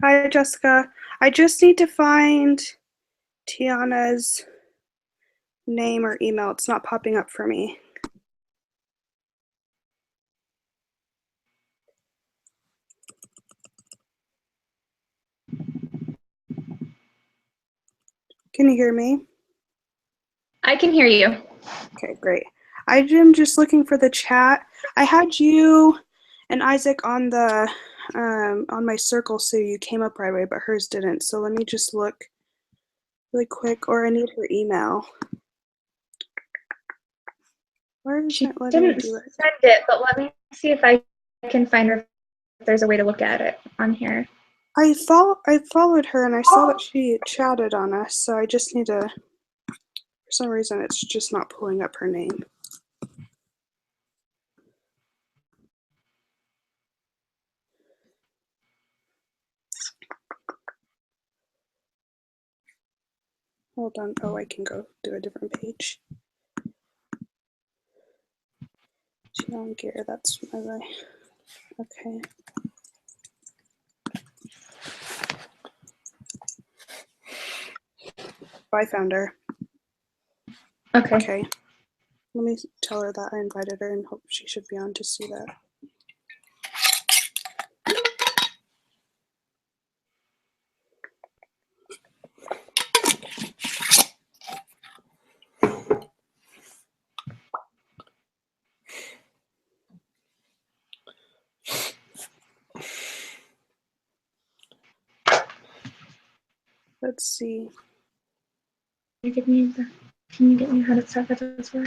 Hi, Jessica. I just need to find Tiana's name or email. It's not popping up for me. Can you hear me? I can hear you. Okay, great. I am just looking for the chat. I had you and Isaac on the on my circle, so you came up right away, but hers didn't. So let me just look really quick, or I need her email. Where is She it letting me didn't do it? send it, but let me see if I can find her. If there's a way to look at it on here. I followed her and I saw that she chatted on us, so I just need to. For some reason, it's just not pulling up her name. Hold on. Oh, I can go do a different page. Tian Gear, that's my way. Okay. I found her. Okay. Okay. Let me tell her that I invited her and hope she should be on to see that. Let's see. Can you get me how to start this work? So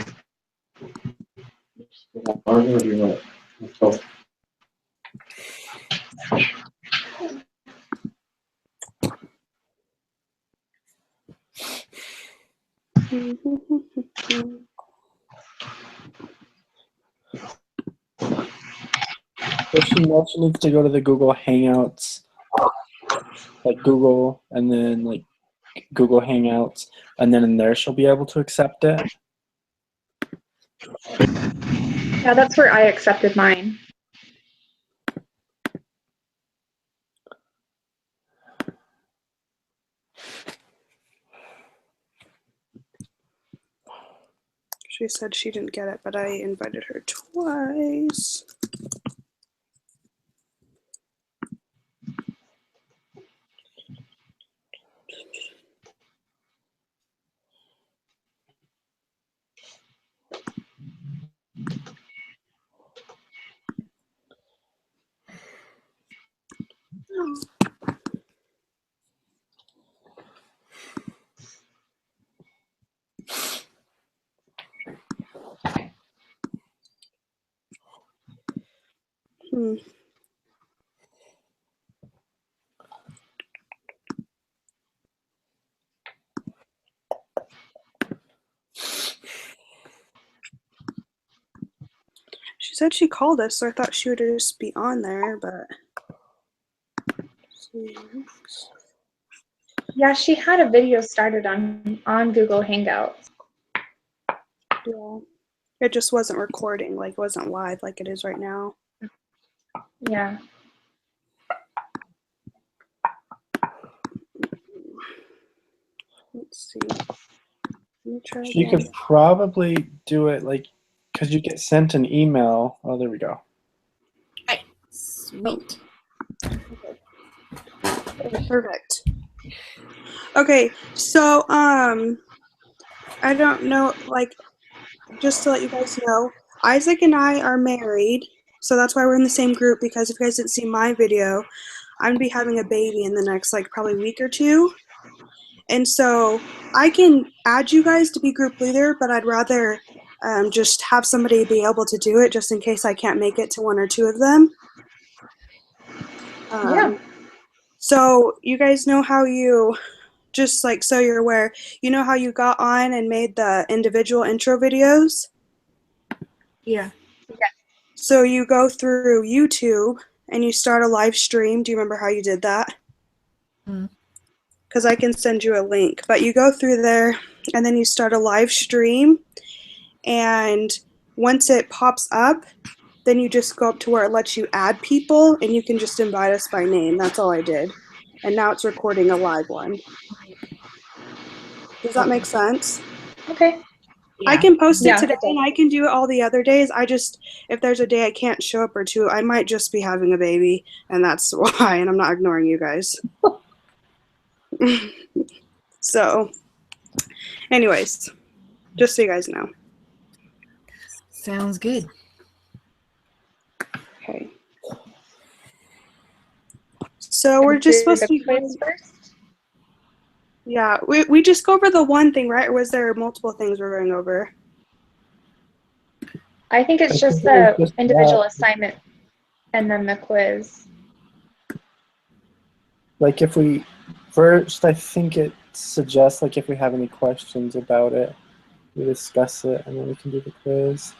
she also needs to go to the Google Hangouts, like Google, and then like Google Hangouts, and then in there she'll be able to accept it. Yeah, that's where I accepted mine. She said she didn't get it, but I invited her twice. Hmm. She said she called us, so I thought she would just be on there, but. Yeah, she had a video started on Google Hangouts. Yeah. It just wasn't recording, like it wasn't live like it is right now. Yeah. Let's see. Let me try She again. could probably do it like because you get sent an email. Oh, there we go. Right. Sweet. Okay, perfect. Okay, so I don't know, like, just to let you guys know, Isaac and I are married, so that's why we're in the same group, because if you guys didn't see my video, I'm gonna be having a baby in the next, like, probably week or two. And so I can add you guys to be group leader, but I'd rather just have somebody be able to do it just in case I can't make it to one or two of them. Yeah. So you guys know how you, just like so you're aware, you know how you got on and made the individual intro videos? Yeah. So you go through YouTube and you start a live stream. Do you remember how you did that? Mm. Because I can send you a link. But you go through there and then you start a live stream. And once it pops up, then you just go up to where it lets you add people and you can just invite us by name. That's all I did. and now it's recording a live one. Does that make sense? Okay. I Yeah. can post it Yeah, today it does. and I can do it all the other days. I just, if there's a day I can't show up or two, I might just be having a baby, and that's why, and I'm not ignoring you guys. So, anyways, just so you guys know. Sounds good. Okay. So we're just Do supposed to the be quiz first. yeah, we just go over the one thing, right? Or was there multiple things we're going over? I think it's I just think it was the just individual that. assignment and then the quiz. Like if we first, I think it suggests like if we have any questions about it, we discuss it and then we can do the quiz.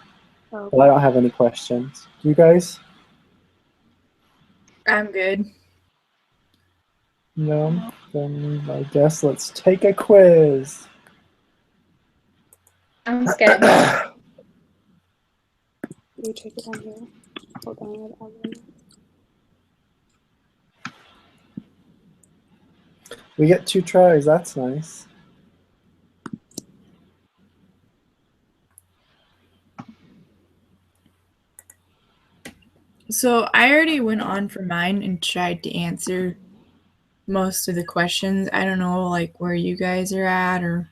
Oh, But I don't have any questions. Do you guys? I'm good. No? Then I guess let's take a quiz. Sounds good. you take it on here. Hold on. We get 2 tries, that's nice. So I already went on for mine and tried to answer most of the questions. I don't know like where you guys are at or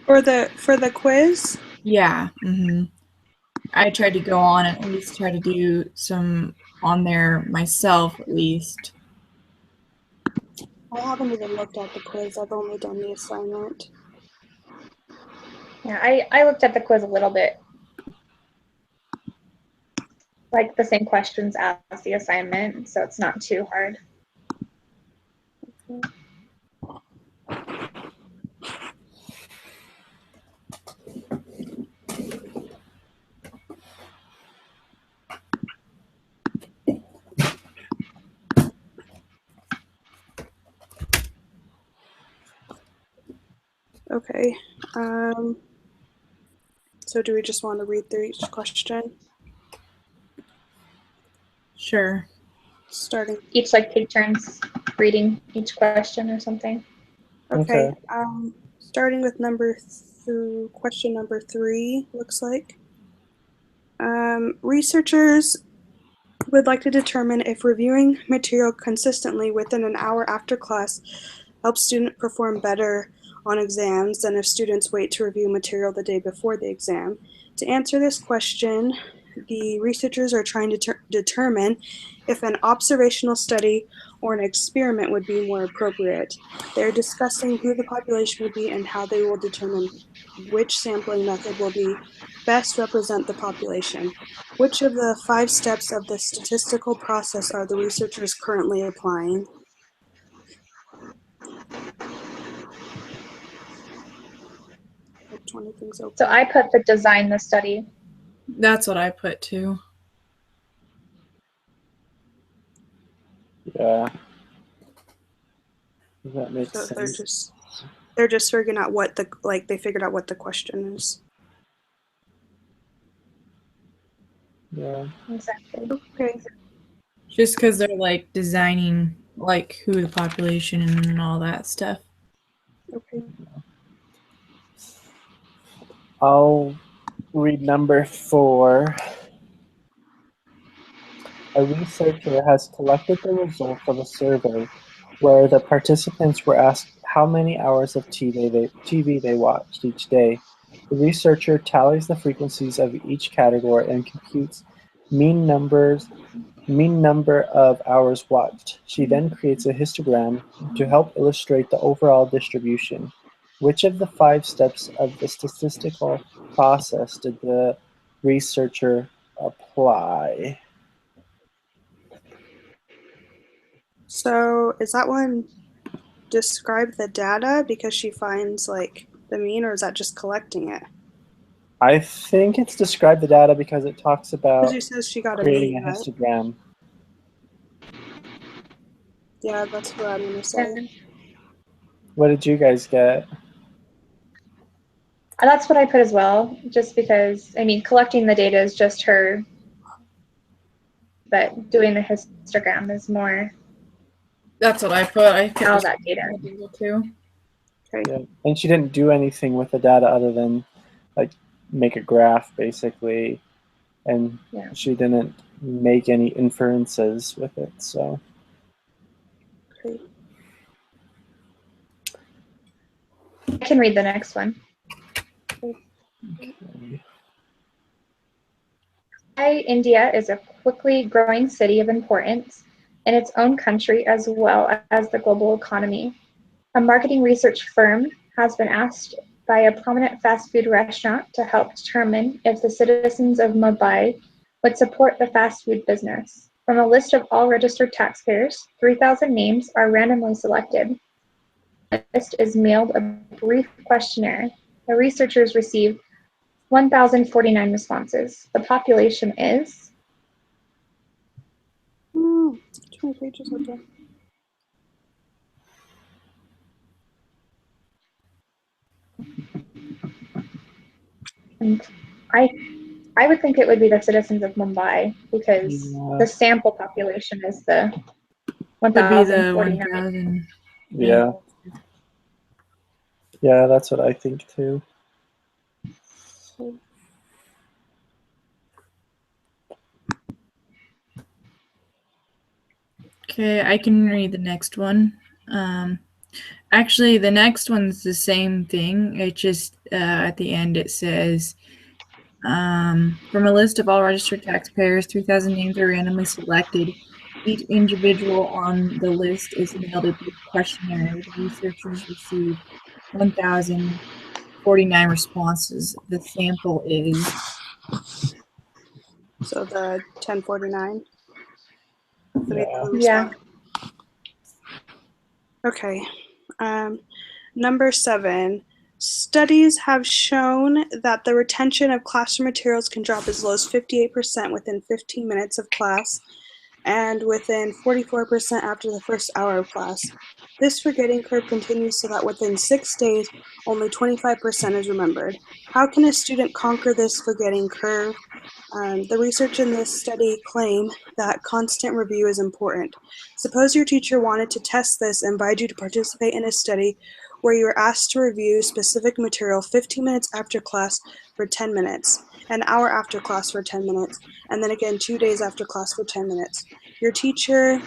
For the quiz, yeah. I tried to go on and at least try to do some on there myself at least. I haven't even looked at the quiz. I've only done the assignment. Yeah, I looked at the quiz a little bit. Like the same questions as the assignment, so it's not too hard. Okay. So do we just want to read through each question? Sure. Starting. Each like take turns reading each question or something. Okay. Okay. Starting with question number 3, looks like. Researchers would like to determine if reviewing material consistently within an hour after class helps students perform better on exams than if students wait to review material the day before the exam. To answer this question, the researchers are trying to determine if an observational study or an experiment would be more appropriate. They're discussing who the population would be and how they will determine which sampling method will be best represent the population. Which of the 5 steps of the statistical process are the researchers currently applying? Like 20 things open. So I put the design the study. That's what I put too. Yeah. That makes So sense. they're just figuring out what they figured out what the question is. Yeah. Exactly. Okay. Just because they're like designing like who the population and all that stuff. Okay. I'll read number 4. A researcher has collected the results of a survey where the participants were asked how many hours of TV they watched each day. The researcher tallies the frequencies of each category and computes mean number of hours watched. She then creates a histogram to help illustrate the overall distribution. Which of the 5 steps of the statistical process did the researcher apply? So is that one describe the data because she finds like the mean, or is that just collecting it? I think it's describe the data because it talks about Because she says she got a creating mean, a right? histogram. Yeah, that's what I'm gonna say. What did you guys get? That's what I put as well, just because, I mean, collecting the data is just her, but doing the histogram is more That's what I put. I put all this that data. in Google too. Yeah. And she didn't do anything with the data other than like make a graph basically, and Yeah. she didn't make any inferences with it. So Okay. I can read the next one. India is a quickly growing city of importance in its own country as well as the global economy. A marketing research firm has been asked by a prominent fast food restaurant to help determine if the citizens of Mumbai would support the fast food business. From a list of all registered taxpayers, 3,000 names are randomly selected. The list is mailed a brief questionnaire. The researchers received 1,049 responses. The population is Too many pages open. and I would think it would be the citizens of Mumbai because Yeah. the sample population is the Would be the 1,049. 1,000. yeah, yeah, that's what I think too. Okay, I can read the next one. Actually, the next one's the same thing. It just at the end it says, from a list of all registered taxpayers, 3,000 names are randomly selected. Each individual on the list is mailed a brief questionnaire. The researchers received 1,049 responses. The sample is So the 1049. Yeah. Yeah. Okay. Number 7. Studies have shown that the retention of classroom materials can drop as low as 58% within 15 minutes of class and within 44% after the first hour of class. This forgetting curve continues so that within 6 days, only 25% is remembered. How can a student conquer this forgetting curve? The research in this study claim that constant review is important. Suppose your teacher wanted to test this and invited you to participate in a study where you were asked to review specific material 15 minutes after class for 10 minutes, an hour after class for 10 minutes, and then again 2 days after class for 10 minutes. Your teacher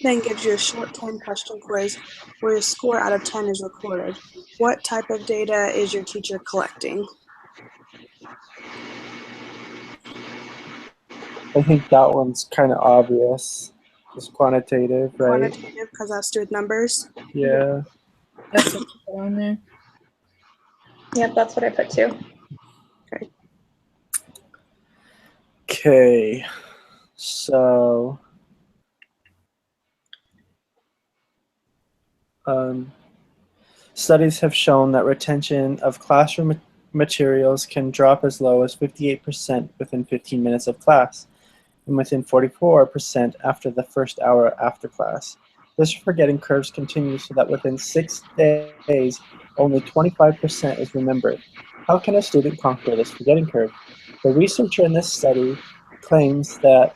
then gives you a short 10-question quiz where your score out of 10 is recorded. What type of data is your teacher collecting? I think that one's kind of obvious. Just quantitative, right? Quantitative, because that's to do with numbers. Yeah. that's what I put on there. Yep, that's what I put too. Okay. So, studies have shown that retention of classroom materials can drop as low as 58% within 15 minutes of class and within 44% after the first hour after class. This forgetting curve continues so that within 6 days, only 25% is remembered. How can a student conquer this forgetting curve? The researcher in this study claims that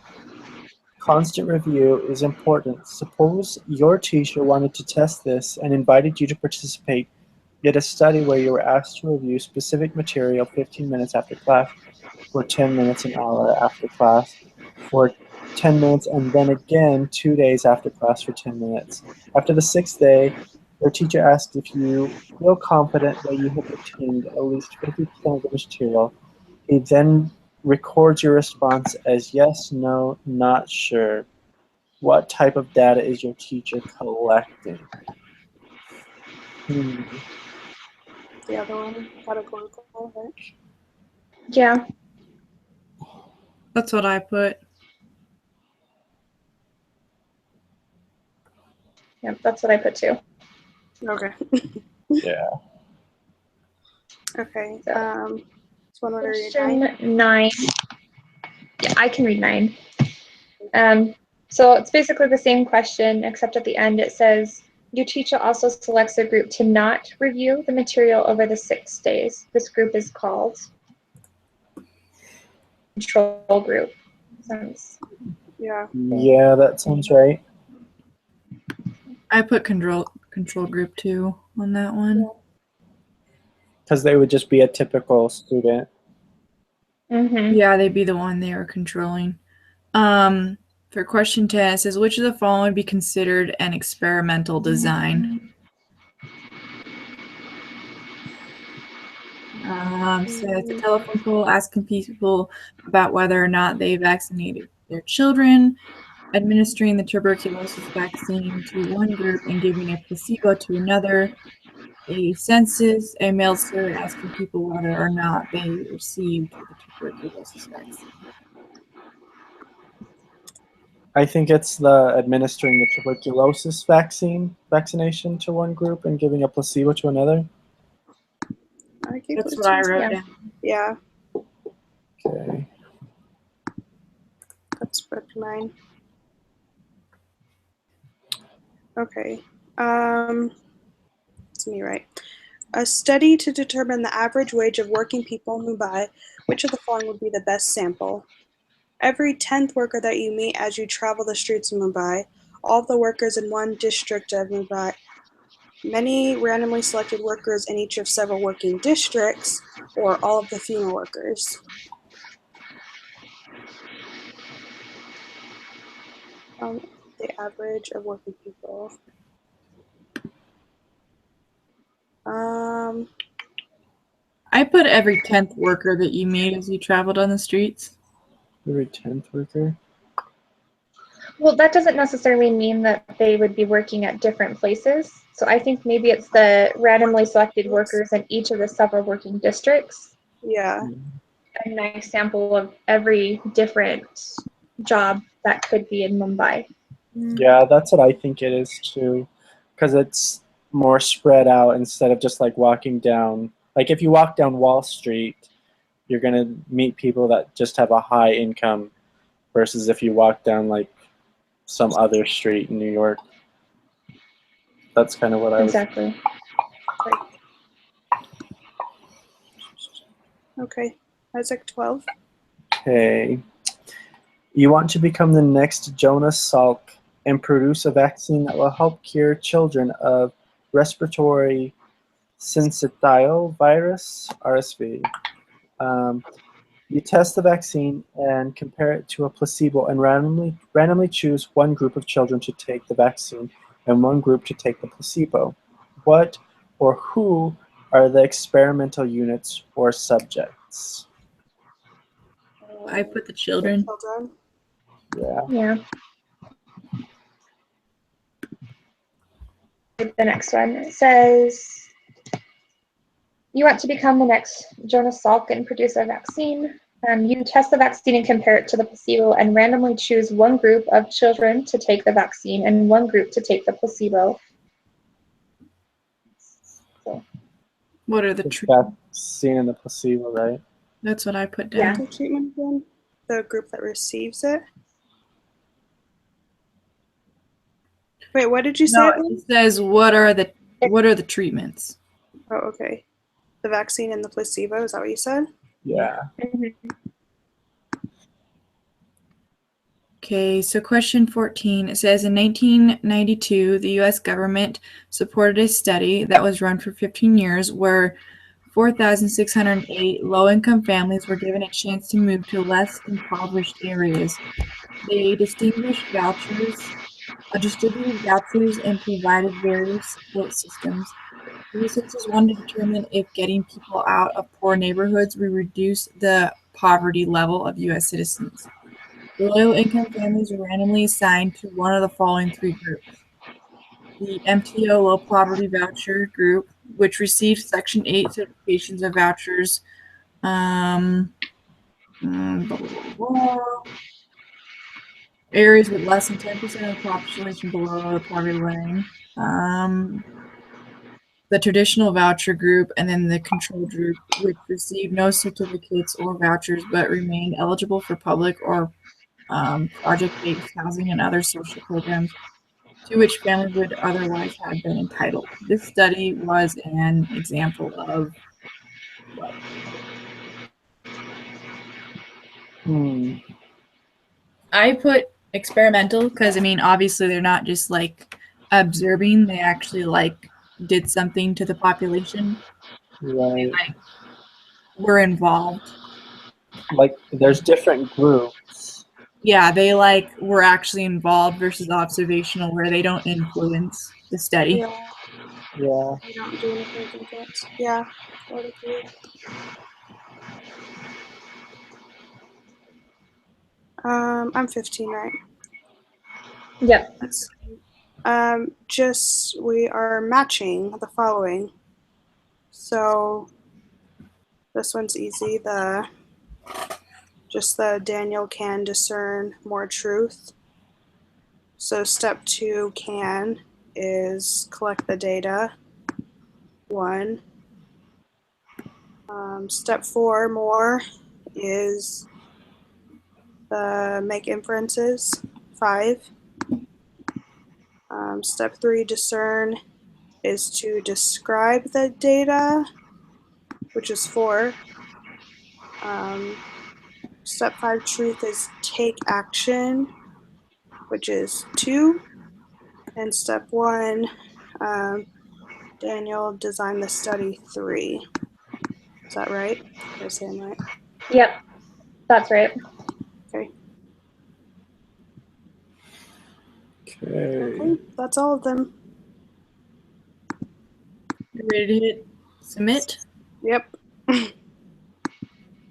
constant review is important. Suppose your teacher wanted to test this and invited you to participate in a study where you were asked to review specific material 15 minutes after class, or 10 minutes an hour after class, or 10 minutes and then again 2 days after class for 10 minutes. After the 6th day, your teacher asks if you feel confident that you have retained at least 50% of the material. He then records your response as yes, no, not sure. What type of data is your teacher collecting? The other one, categorical, right? Yeah. That's what I put. Yep, that's what I put too. Okay. Yeah. Okay. So, So one read question 9. Yeah, I can read 9. So it's basically the same question, except at the end it says, your teacher also selects a group to not review the material over the 6 days. This group is called control group. Sounds Yeah. Yeah, that sounds right. I put control group 2 on that one. Because they would just be a typical student. Mm-hmm. Yeah, they'd be the one they are controlling. For question 10, it says, which of the following would be considered an experimental design? So it's a telephone poll asking people about whether or not they vaccinated their children, administering the tuberculosis vaccine to one group and giving a placebo to another, a census, a mail survey asking people whether or not they received the tuberculosis vaccine. I think it's the administering the tuberculosis vaccination to one group and giving a placebo to another. I keep That's what I listening. wrote Yeah. down. Yeah, Okay. that's book 9. Okay. It's me, right? A study to determine the average wage of working people in Mumbai. Which of the following would be the best sample? Every 10th worker that you meet as you travel the streets of Mumbai, all of the workers in one district of Mumbai, many randomly selected workers in each of several working districts, or all of the female workers. The average of working people. I put every 10th worker that you meet as you traveled on the streets. Every 10th worker. Well, that doesn't necessarily mean that they would be working at different places. So I think maybe it's the randomly selected workers in each of the several working districts. Yeah. A nice sample of every different job that could be in Mumbai. Yeah, that's what I think it is too. Because it's more spread out instead of just like walking down. Like if you walk down Wall Street, you're going to meet people that just have a high income versus if you walk down like some other street in New York. That's kind of what I was. Exactly. Okay. Isaac 12. Okay. You want to become the next Jonas Salk and produce a vaccine that will help cure children of respiratory syncytial virus, RSV. You test the vaccine and compare it to a placebo and randomly choose one group of children to take the vaccine and one group to take the placebo. What or who are the experimental units or subjects? I put the children. Children. Yeah. Yeah. The next one, it says, you want to become the next Jonas Salk and produce a vaccine. You test the vaccine and compare it to the placebo and randomly choose one group of children to take the vaccine and one group to take the placebo. So, What are the The vaccine and the placebo, right? That's what I put Yeah. down. The treatment again? The group that receives it? Wait, what did you say? No, again? it says what are the treatments? Oh, okay. The vaccine and the placebo, is that what you said? Yeah. Okay, so question 14, it says in 1992, the US government supported a study that was run for 15 years where 4,608 low-income families were given a chance to move to less impoverished areas. They distributed vouchers and provided various support systems. The researchers wanted to determine if getting people out of poor neighborhoods would reduce the poverty level of US citizens. The low-income families were randomly assigned to one of the following 3 groups. The MTO Low Poverty Voucher Group, which received Section 8 certifications of vouchers. Areas with less than 10% of the population below the poverty line. The traditional voucher group, and then the control group, which received no certificates or vouchers but remained eligible for public or project-based housing and other social programs to which families would otherwise have been entitled. This study was an example of what? I put experimental because, I mean, obviously they're not just like observing. They actually like did something to the population. Right. Like were involved. Like there's different groups. Yeah, they like were actually involved versus observational, where they don't influence the study. Yeah, Yeah. we don't do anything with it. Yeah, I would agree. I'm 15, right? Yep. Let's see. Just we are matching the following. So this one's easy. Just the Daniel can discern more truth. So step 2 can is collect the data. 1. Step 4 more is the make inferences. 5. Step 3 discern is to describe the data, which is 4. Step 5 truth is take action, which is 2. And step 1, Daniel designed the study 3. Is that right? Did I say I'm right? Yep. That's right. Okay. Okay. Okay, that's all of them. You ready to hit submit? Yep.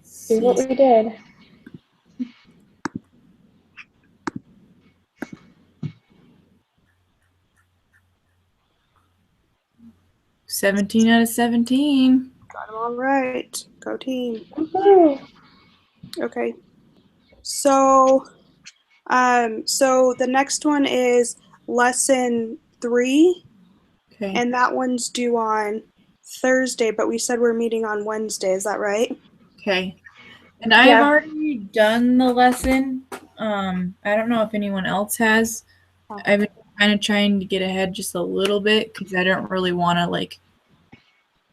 See what we did. $17 out of 17. Got them all right. Go team. Woohoo. Okay. So, so the next one is lesson 3, Okay. and that one's due on Thursday, but we said we're meeting on Wednesday. Is that right? Okay. And I have Yeah. already done the lesson. I don't know if anyone else has. I've been kind of trying to get ahead just a little bit because I don't really want to like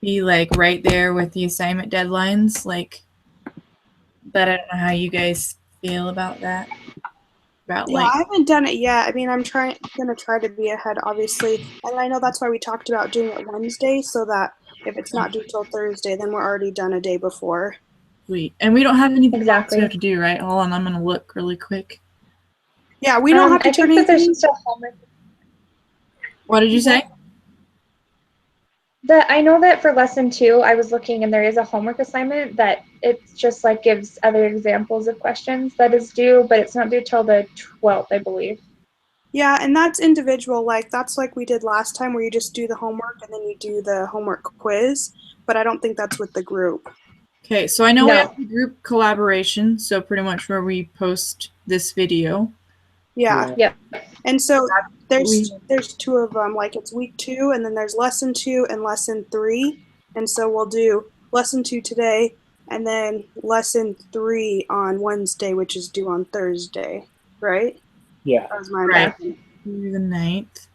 be like right there with the assignment deadlines. Like, but I don't know how you guys feel about that. About Yeah, like, I haven't done it yet. I mean, I'm gonna try to be ahead, obviously, and I know that's why we talked about doing it Wednesday, so that if it's not due till Thursday, then we're already done a day before. sweet. And we don't have anything else Exactly. we have to do, right? Hold on, I'm gonna look really quick. Yeah, we don't have to I turn think that there's anything. just a homework. What did you say? I know that for lesson 2, I was looking and there is a homework assignment that it's just like gives other examples of questions that is due, but it's not due till the 12th, I believe. Yeah, and that's individual. Like that's like we did last time, where you just do the homework and then you do the homework quiz. But I don't think that's with the group. Okay, so I know we No. have group collaboration, so pretty much where we post this video. Yeah. Yep. And so We- there's 2 of them. Like it's week 2, and then there's lesson 2 and lesson 3. And so we'll do lesson 2 today, and then lesson 3 on Wednesday, which is due on Thursday, right? Yeah. That was my Right. impression. through the 9th.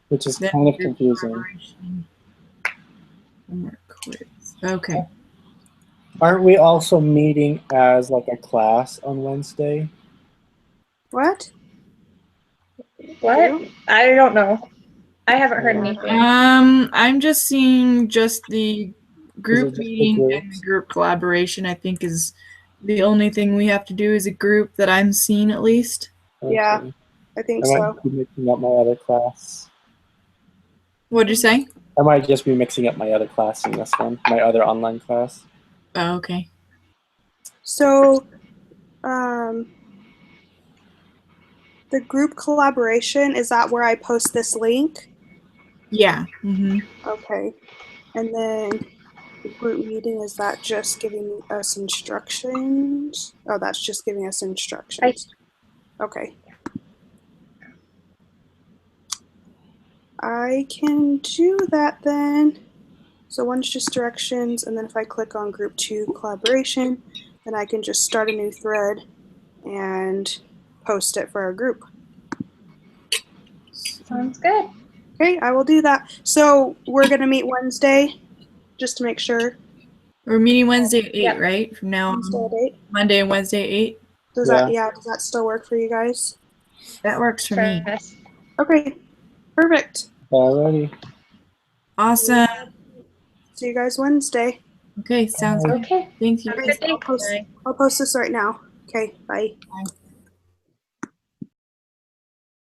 Which is Then kind of group confusing. collaboration. Homework quiz. Okay. Aren't we also meeting as like a class on Wednesday? What? What? I don't know. I haven't heard anything. I'm just seeing just the group just the meeting and groups? the group collaboration. I think is the only thing we have to do as a group that I'm seeing at least. Yeah. Okay. I think I so. might be mixing up my other class. What'd you say? I might just be mixing up my other class in this one, my other online class. Oh, okay. So, the group collaboration, is that where I post this link? Yeah. Mm-hmm. Okay. And then the group meeting, is that just giving us instructions? Oh, that's just giving us instructions. Okay. I can do that then. So one's just directions, and then if I click on group 2 collaboration, then I can just start a new thread and post it for our group. Sounds good. Okay, I will do that. So we're gonna meet Wednesday, just to make sure. We're meeting Wednesday at 8, Yep. right? From now Wednesday on. at 8. Monday and Wednesday at 8. Does that still work for you guys? That works for me. Yes. Okay. Perfect. Alrighty. Awesome. See you guys Wednesday. Okay, sounds good. Okay. Thank you. Have a good day. I'll post this right now. Okay, bye. Bye.